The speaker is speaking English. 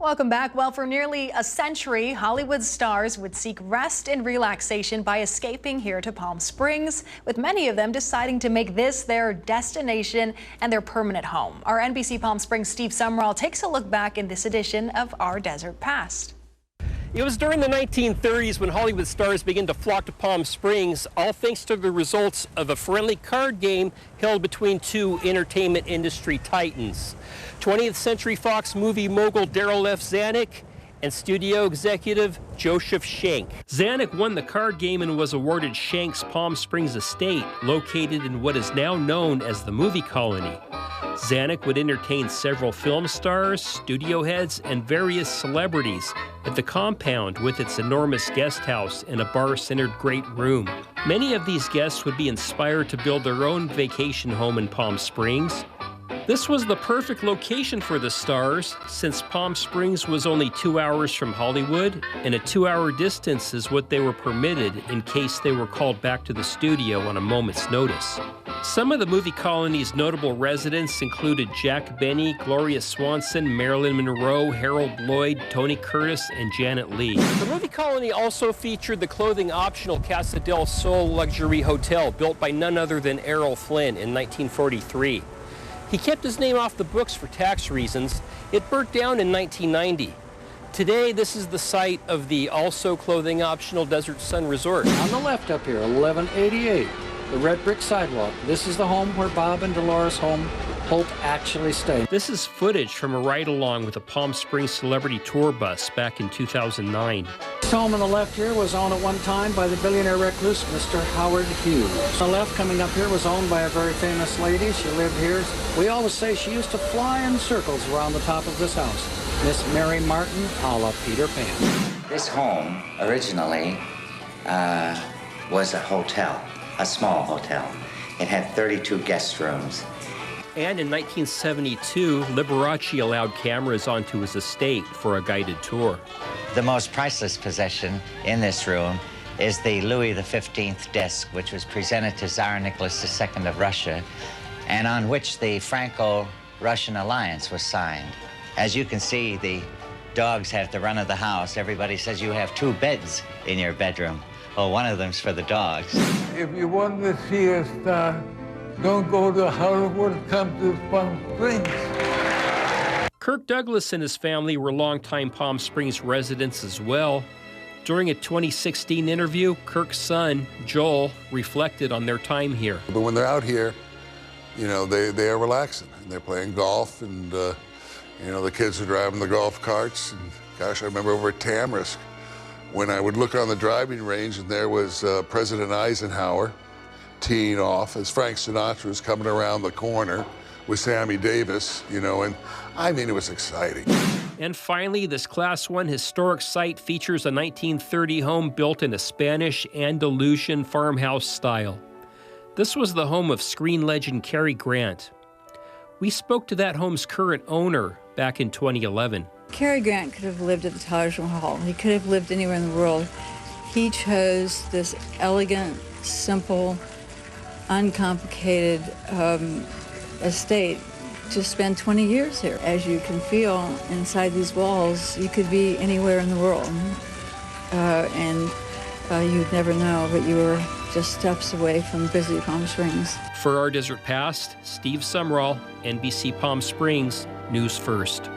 Welcome back. Well, for nearly a century, Hollywood stars would seek rest and relaxation by escaping here to Palm Springs, with many of them deciding to make this their destination and their permanent home. Our NBC Palm Springs' Steve Sumrall takes a look back in this edition of Our Desert Past. It was during the 1930s when Hollywood stars began to flock to Palm Springs, all thanks to the results of a friendly card game held between two entertainment industry titans. 20th Century Fox movie mogul Darryl F. Zanuck and studio executive Joseph Schenck. Zanuck won the card game and was awarded Schenck's Palm Springs estate, located in what is now known as the Movie Colony. Zanuck would entertain several film stars, studio heads, and various celebrities at the compound with its enormous guest house and a bar-centered great room. Many of these guests would be inspired to build their own vacation home in Palm Springs. This was the perfect location for the stars, since Palm Springs was only 2 hours from Hollywood, and a 2-hour distance is what they were permitted in case they were called back to the studio on a moment's notice. Some of the Movie Colony's notable residents included Jack Benny, Gloria Swanson, Marilyn Monroe, Harold Lloyd, Tony Curtis, and Janet Leigh. The Movie Colony also featured the clothing-optional Casa del Sol luxury hotel built by none other than Errol Flynn in 1943. He kept his name off the books for tax reasons. It burnt down in 1990. Today, this is the site of the also clothing-optional Desert Sun Resort. On the left up here, 1188, the red brick sidewalk. This is the home where Bob and Dolores Holt actually stayed. This is footage from a ride-along with a Palm Springs celebrity tour bus back in 2009. This home on the left here was owned at one time by the billionaire recluse, Mr. Howard Hughes. The left coming up here was owned by a very famous lady. She lived here. We always say she used to fly in circles around the top of this house. Miss Mary Martin, a la Peter Pan. This home originally was a hotel, a small hotel. It had 32 guest rooms. And in 1972, Liberace allowed cameras onto his estate for a guided tour. The most priceless possession in this room is the Louis XV desk, which was presented to Tsar Nicholas II of Russia, and on which the Franco-Russian alliance was signed. As you can see, the dogs have the run of the house. Everybody says you have 2 beds in your bedroom. Well, one of them's for the dogs. If you want to see a star, don't go to Hollywood, come to Palm Springs. Kirk Douglas and his family were longtime Palm Springs residents as well. During a 2016 interview, Kirk's son, Joel, reflected on their time here. But when they're out here, you know, they are relaxing. And they're playing golf, and, you know, the kids are driving the golf carts. And, gosh, I remember over at Tamarisk, when I would look on the driving range, and there was President Eisenhower teeing off as Frank Sinatra was coming around the corner with Sammy Davis, you know, and I mean, it was exciting. And finally, this Class 1 historic site features a 1930 home built in a Spanish Andalusian farmhouse style. This was the home of screen legend Cary Grant. We spoke to that home's current owner back in 2011. Cary Grant could have lived at the Taj Mahal. He could have lived anywhere in the world. He chose this elegant, simple, uncomplicated estate to spend 20 years here. As you can feel inside these walls, you could be anywhere in the world. You'd never know, but you were just steps away from busy Palm Springs. For Our Desert Past, Steve Sumrall, NBC Palm Springs, News First.